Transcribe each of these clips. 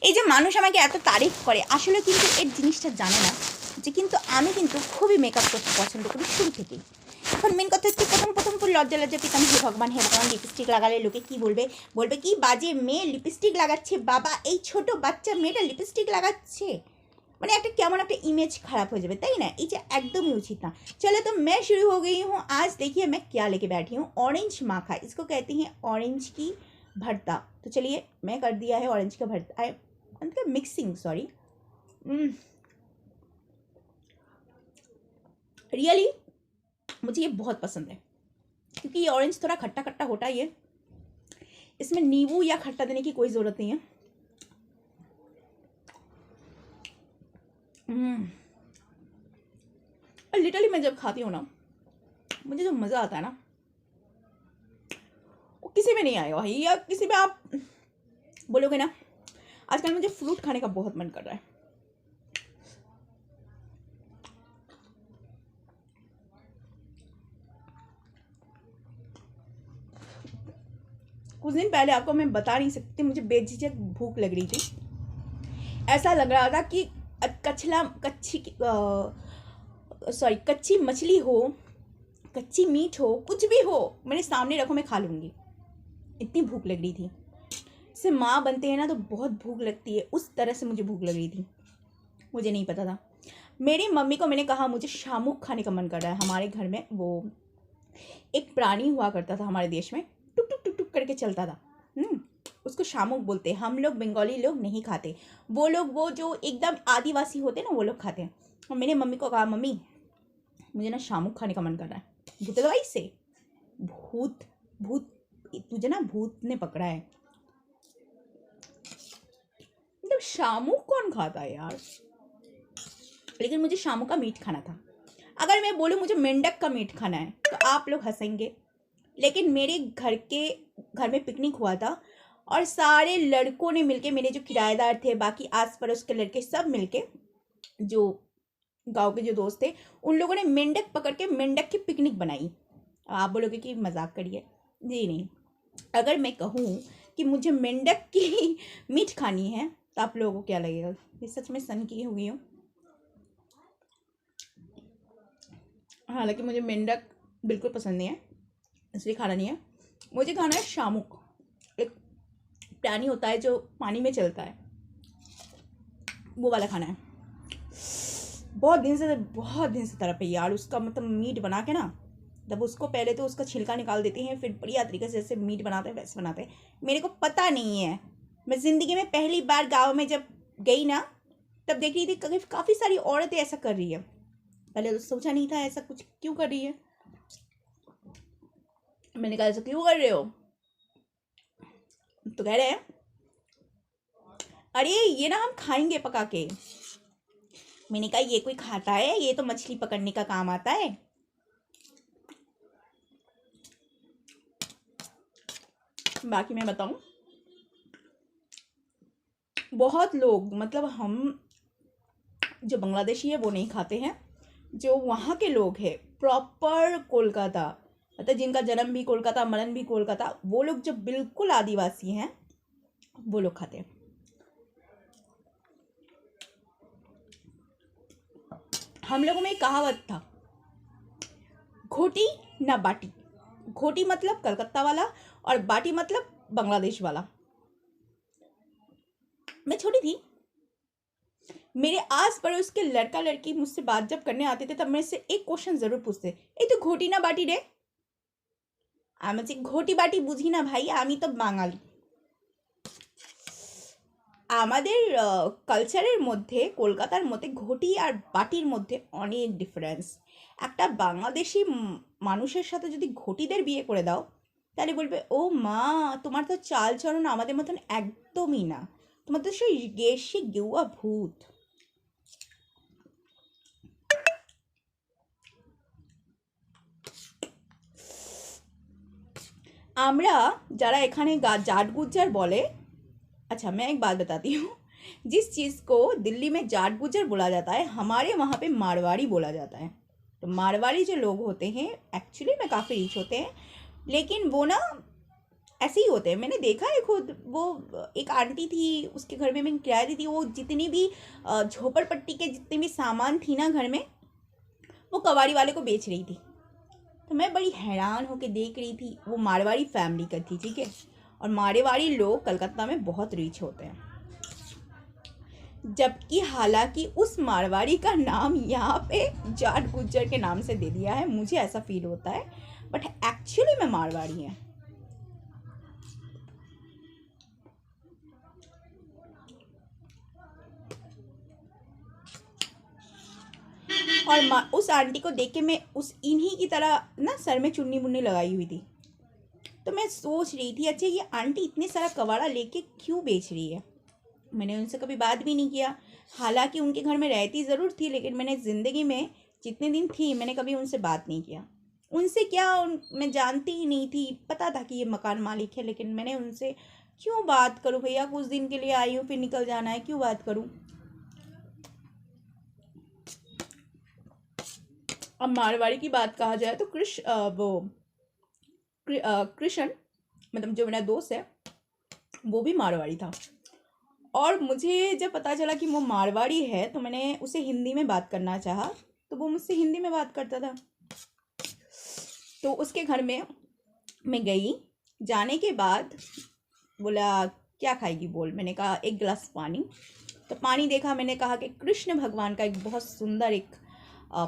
এই যে মানুষ আমাকে এত তারিফ করে, আসলে কিন্তু এর জিনিসটা জানে না যে কিন্তু আমি কিন্তু খুবই মেকআপ করতে পছন্দ করি শুরু থেকেই। এখন মেন কথা হচ্ছে প্রথম পুরো লজ্জা লজ্জা পেতাম, হে ভগবান লিপস্টিক লাগালে লোকে কি বলবে, বলবে কি বাজে মেয়ে লিপস্টিক লাগাচ্ছে, বাবা এই ছোট বাচ্চা মেয়েটা লিপস্টিক লাগাচ্ছে, মানে একটা কেমন একটা इमेज खराब हो जाए, ताई ना, ये एकदम ही उचित ना। चलो तो मैं शुरू हो गई हूँ। आज देखिए मैं क्या लेके बैठी हूँ, ऑरेंज माखा, इसको कहती हैं ऑरेंज की भरता। तो चलिए मैं कर दिया है ऑरेंज का भरता, मतलब मिक्सिंग, सॉरी। रियली मुझे ये बहुत पसंद है, क्योंकि ये ऑरेंज थोड़ा खट्टा खट्टा होता है, इसमें नींबू या खट्टा देने की कोई ज़रूरत नहीं है। और लिटरली मैं जब खाती हूँ ना, मुझे जो मज़ा आता है ना वो किसी में नहीं आएगा भाई। या किसी में आप बोलोगे ना, आजकल मुझे फ्रूट खाने का बहुत मन कर रहा है। कुछ दिन पहले आपको मैं बता नहीं सकती, मुझे बेझिझक भूख लग रही थी। ऐसा लग रहा था कि कच्ची मछली हो, कच्ची मीट हो, कुछ भी हो मेरे सामने रखो मैं खा लूँगी, इतनी भूख लग रही थी। जैसे माँ बनते हैं ना तो बहुत भूख लगती है, उस तरह से मुझे भूख लग रही थी। मुझे नहीं पता था। मेरी मम्मी को मैंने कहा मुझे शामुक खाने का मन कर रहा है। हमारे घर में वो एक प्राणी हुआ करता था हमारे देश में, टुक टुक टुक टुक करके चलता था। उसको शामुक बोलते हैं। हम लोग बंगाली लोग नहीं खाते, वो लोग वो जो एकदम आदिवासी होते हैं ना वो लोग खाते हैं। और मैंने मम्मी को कहा मम्मी मुझे ना शामुक खाने का मन कर रहा है। भूत दवाई से भूत भूत तुझे ना भूत ने पकड़ा है। मतलब शामुक कौन खाता है यार। लेकिन मुझे शामुक का मीट खाना था। अगर मैं बोलूँ मुझे मेंढक का मीट खाना है तो आप लोग हंसेंगे, लेकिन मेरे घर में पिकनिक हुआ था और सारे लड़कों ने मिलके, मेरे जो किराएदार थे, बाकी आस पड़ोस के लड़के सब मिलके, जो गांव के जो दोस्त थे, उन लोगों ने मेंढक पकड़ के मेंढक की पिकनिक बनाई। आप बोलोगे कि मजाक करिए, जी नहीं। अगर मैं कहूँ कि मुझे मेंढक की मीट खानी है तो आप लोगों को क्या लगेगा, ये सच में सन की हुई हूँ। हालांकि मुझे मेंढक बिल्कुल पसंद नहीं है, इसलिए खाना नहीं है। मुझे खाना है शामुक, एक प्राणी होता है जो पानी में चलता है, वो वाला खाना है। बहुत दिन से तरफ है यार उसका। मतलब मीट बना के ना, जब उसको पहले तो उसका छिलका निकाल देते हैं, फिर बढ़िया तरीके से जैसे मीट बनाते हैं वैसे बनाते हैं। मेरे को पता नहीं है, मैं ज़िंदगी में पहली बार गाँव में जब गई ना तब देख रही थी काफ़ी सारी औरतें ऐसा कर रही है। पहले तो सोचा नहीं था ऐसा कुछ क्यों कर रही है। मैंने कहा ऐसा क्यों कर रहे हो, तो कह रहे हैं अरे ये ना हम खाएंगे पका के। मैंने कहा ये कोई खाता है, ये तो मछली पकड़ने का काम आता है। बाकी मैं बताऊं, बहुत लोग, मतलब हम जो बांग्लादेशी है वो नहीं खाते हैं, जो वहाँ के लोग हैं प्रॉपर कोलकाता, मतलब जिनका जन्म भी कोलकाता, मरण भी कोलकाता, वो लोग जो बिल्कुल आदिवासी हैं वो लोग खाते हैं। हम लोगों में एक कहावत था, घोटी ना बाटी। घोटी मतलब कलकत्ता वाला और बाटी मतलब बांग्लादेश वाला। मैं छोटी थी, मेरे आस पड़ोस के लड़का लड़की मुझसे बात जब करने आते थे तब मेरे से एक क्वेश्चन जरूर पूछते, ए तो घोटी ना बाटी रे। আমি ঘটি বাটি বুঝি না ভাই, আমি তো বাঙালি। আমাদের কালচারের মধ্যে, কলকাতার মধ্যে ঘটি আর বাটির মধ্যে অনেক ডিফারেন্স। একটা বাংলাদেশি মানুষের সাথে যদি ঘটিদের বিয়ে করে দাও তাহলে বলবে ও মা তোমার তো চালচরণ আমাদের মতন একদমই না, তোমার তো সেই গেসে গেউয়া ভূত। আমরা যারা এখানে जाट गुज्जर बोले, अच्छा मैं एक बात बताती हूँ, जिस चीज़ को दिल्ली में जाट गुज्जर बोला जाता है हमारे वहाँ पे मारवाड़ी बोला जाता है। तो मारवाड़ी जो लोग होते हैं एक्चुअली में काफ़ी रिच होते हैं, लेकिन वो ना ऐसे ही होते हैं, मैंने देखा है खुद। वो एक आंटी थी, उसके घर में मैं किराया दी थी, वो जितनी भी झोपड़पट्टी के जितने भी सामान थी ना घर में, वो कबाड़ी वाले को बेच रही थी। तो मैं बड़ी हैरान होकर देख रही थी। वो मारवाड़ी फैमिली का थी, ठीक है। और मारवाड़ी लोग कलकत्ता में बहुत रिच होते हैं, जबकि हालांकि उस मारवाड़ी का नाम यहाँ पे जाट गुज्जर के नाम से दे दिया है, मुझे ऐसा फील होता है, बट एक्चुअली मैं मारवाड़ी है। और उस आंटी को देख के मैं उस इन्हीं की तरह ना सर में चुन्नी मुन्नी लगाई हुई थी। तो मैं सोच रही थी, अच्छा ये आंटी इतने सारा कबाड़ा लेके क्यों बेच रही है। मैंने उनसे कभी बात भी नहीं किया, हालांकि उनके घर में रहती ज़रूर थी, लेकिन मैंने ज़िंदगी में जितने दिन थी मैंने कभी उनसे बात नहीं किया। उनसे क्या, मैं जानती ही नहीं थी। पता था कि ये मकान मालिक है, लेकिन मैंने उनसे क्यों बात करूं भैया, कुछ दिन के लिए आई हूँ फिर निकल जाना है, क्यों बात करूं। अब मारवाड़ी की बात कहा जाए तो कृष्ण, मतलब जो मेरा दोस्त है, वो भी मारवाड़ी था। और मुझे जब पता चला कि वो मारवाड़ी है तो मैंने उसे हिंदी में बात करना चाहा, तो वो मुझसे हिंदी में बात करता था। तो उसके घर में मैं गई, जाने के बाद बोला क्या खाएगी बोल, मैंने कहा एक गिलास पानी। तो पानी देखा, मैंने कहा कि कृष्ण भगवान का एक बहुत सुंदर एक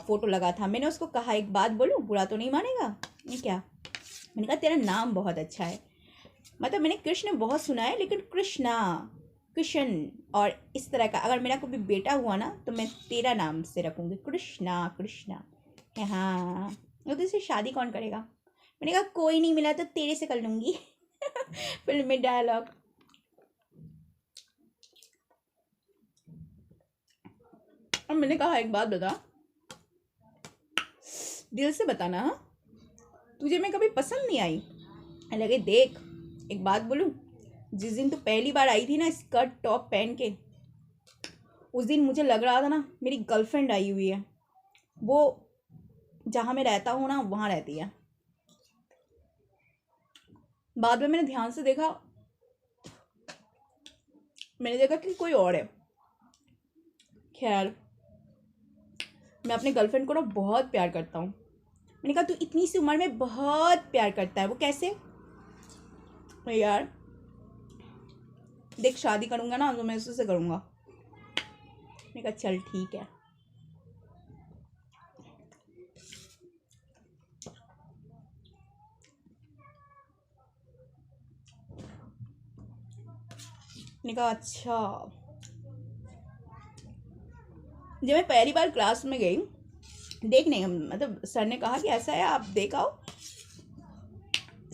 फ़ोटो लगा था। मैंने उसको कहा एक बात बोलूँ, बुरा तो नहीं मानेगा। ये क्या, मैंने कहा तेरा नाम बहुत अच्छा है, मतलब मैंने कृष्ण बहुत सुना है, लेकिन कृष्णा, कृष्ण और इस तरह का, अगर मेरा कोई बेटा हुआ ना तो मैं तेरा नाम से रखूँगी, कृष्णा कृष्णा। हाँ, वो तो इसे शादी कौन करेगा। मैंने कहा कोई नहीं मिला तो तेरे से कर लूँगी। फिल्म में डायलॉग। और मैंने कहा एक बात बता, दिल से बताना, हाँ तुझे मैं कभी पसंद नहीं आई। लगे देख, एक बात बोलूं, जिस दिन तू पहली बार आई थी ना स्कर्ट टॉप पहन के, उस दिन मुझे लग रहा था ना मेरी गर्लफ्रेंड आई हुई है। वो जहाँ मैं रहता हूँ ना वहाँ रहती है। बाद में मैंने ध्यान से देखा, मैंने देखा कि कोई और है। खैर, मैं अपने गर्लफ्रेंड को ना बहुत प्यार करता हूँ। मैंने कहा तू इतनी सी उम्र में बहुत प्यार करता है, वो कैसे। मैं यार देख, शादी करूँगा ना तो मैं उससे करूँगा। मैंने कहा चल ठीक है। मैंने कहा अच्छा। जब मैं पहली बार क्लास में गई देखने, मतलब सर ने कहा कि ऐसा है आप देख आओ,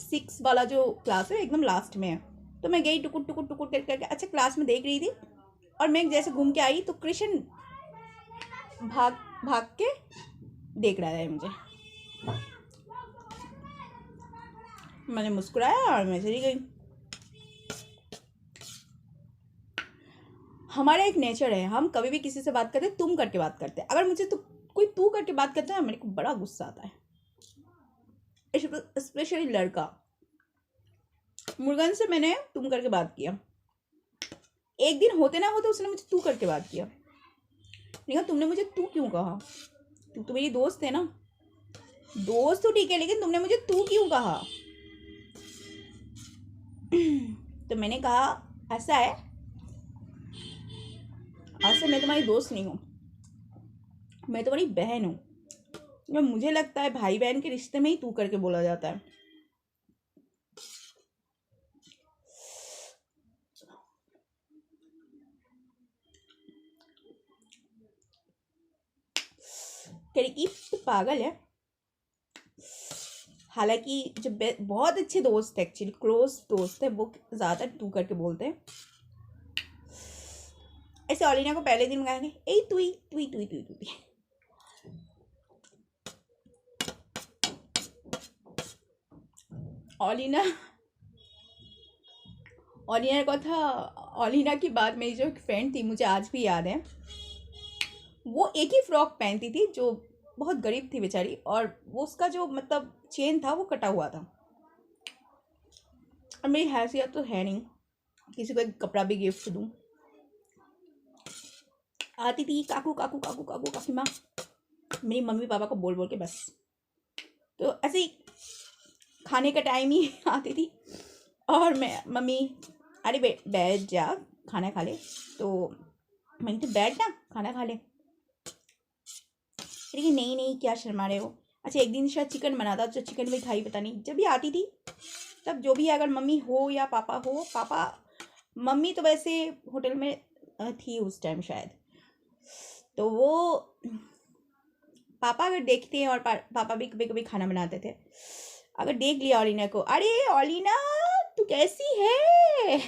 6 वाला जो क्लास है एकदम लास्ट में है। तो मैं गई टुकुर टुकुर टुकुर करके, अच्छा क्लास में देख रही थी, और मैं जैसे घूम के आई तो कृष्ण भाग भाग के देख रहा है मुझे। मैंने मुस्कुराया और मैं चली गई। हमारा एक नेचर है, हम कभी भी किसी से बात करते तुम करके बात करते हैं। अगर मुझे तो कोई तू करके बात करता है मेरे को बड़ा गुस्सा आता है, स्पेशली लड़का। मुर्गन से मैंने तुम करके बात किया, एक दिन होते ना होते उसने मुझे तू करके बात किया। नहीं, तुमने मुझे तू क्यों कहा, तू तो मेरी दोस्त है ना। दोस्त तो ठीक है, लेकिन तुमने मुझे तू क्यों कहा। तो मैंने कहा ऐसा है, आज से मैं तुम्हारी दोस्त नहीं हूँ, मैं तुम्हारी बहन हूँ। मुझे लगता है भाई बहन के रिश्ते में ही तू करके बोला जाता है। तेरी तो पागल है। हालांकि जो बहुत अच्छे दोस्त है, एक्चुअली क्लोज दोस्त है, वो ज़्यादा तू करके बोलते हैं। ऐसे ऑलिना को पहले दिन कहेंगे ए तुई तुई तुई तुई तुई। ऑलिना ऑलिना का था, ऑलिना की बात, मेरी जो फ्रेंड थी मुझे आज भी याद है, वो एक ही फ्रॉक पहनती थी, जो बहुत गरीब थी बेचारी, और वो उसका जो मतलब चेन था वो कटा हुआ था। और मेरी हैसियत तो है नहीं किसी को एक कपड़ा भी गिफ्ट दूँ। आती थी काकू काकू काकू काकू काकी माँ, मेरी मम्मी पापा को बोल बोल के बस। तो ऐसे ही खाने का टाइम ही आती थी और मैं मम्मी अरे बैठ जा खाना खा ले, तो मैं तो बैठ ना खाना खा ले। लेकिन नहीं नहीं क्या शर्मा रहे हो। अच्छा एक दिन शायद चिकन बना था, जो चिकन भी खाई पता नहीं। जब भी आती थी तब जो भी अगर मम्मी हो या पापा हो, पापा मम्मी तो वैसे होटल में थी उस टाइम शायद, तो वो पापा अगर देखते हैं और पापा भी कभी कभी खाना बनाते थे, अगर देख लिया ओलिना को, अरे ओलिना तू कैसी है,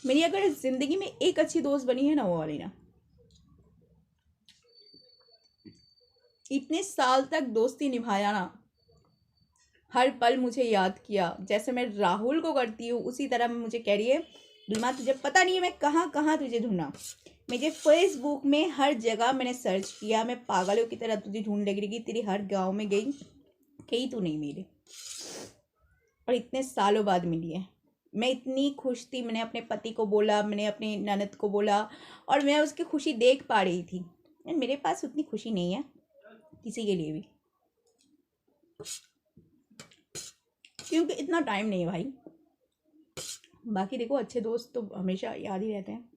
मेरी अगर जिंदगी में एक अच्छी दोस्त बनी है ना वो ओलिना। इतने साल तक दोस्ती निभाया ना, हर पल मुझे याद किया, जैसे मैं राहुल को करती हूँ उसी तरह मुझे कह रही है दुलमा तुझे पता नहीं है मैं कहाँ कहाँ तुझे ढूंढा। मुझे फेसबुक में हर जगह मैंने सर्च किया, मैं पागलों की तरह तुझे ढूंढ लग रही, तेरी हर गांव में गई, कहीं तू नहीं मिली, और इतने सालों बाद मिली है। मैं इतनी खुश थी, मैंने अपने पति को बोला, मैंने अपनी ननद को बोला, और मैं उसकी खुशी देख पा रही थी। मेरे पास उतनी खुशी नहीं है किसी के लिए भी, क्योंकि इतना टाइम नहीं है भाई। बाकी देखो अच्छे दोस्त तो हमेशा याद ही रहते हैं।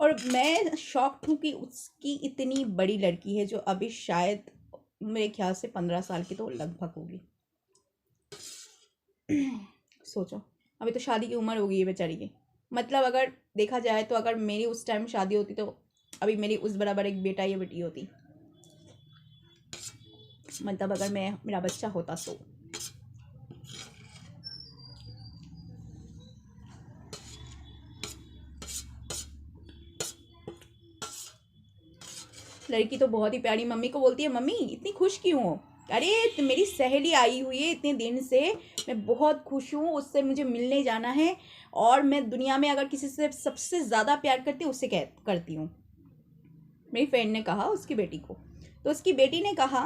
और मैं शॉक्ड हूँ कि उसकी इतनी बड़ी लड़की है, जो अभी शायद मेरे ख्याल से 15 साल की तो लगभग होगी। सोचो अभी तो शादी की उम्र होगी है बेचारी की। मतलब अगर देखा जाए तो अगर मेरी उस टाइम शादी होती तो अभी मेरी उस बराबर एक बेटा या बेटी होती, मतलब अगर मेरा बच्चा होता तो। लड़की तो बहुत ही प्यारी, मम्मी को बोलती है मम्मी इतनी खुश क्यों हो, अरे तो मेरी सहेली आई हुई है इतने दिन से, मैं बहुत खुश हूँ, उससे मुझे मिलने जाना है, और मैं दुनिया में अगर किसी से सबसे ज़्यादा प्यार करती हूँ उससे करती हूँ। मेरी फ्रेंड ने कहा उसकी बेटी को, तो उसकी बेटी ने कहा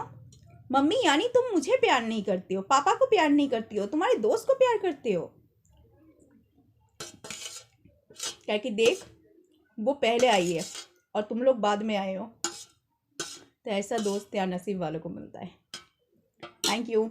मम्मी यानी तुम मुझे प्यार नहीं करती हो, पापा को प्यार नहीं करती हो, तुम्हारे दोस्त को प्यार करते हो। क्या कि देख वो पहले आई है और तुम लोग बाद में आए हो, तो ऐसा दोस्त या नसीब वालों को मिलता है। Thank you.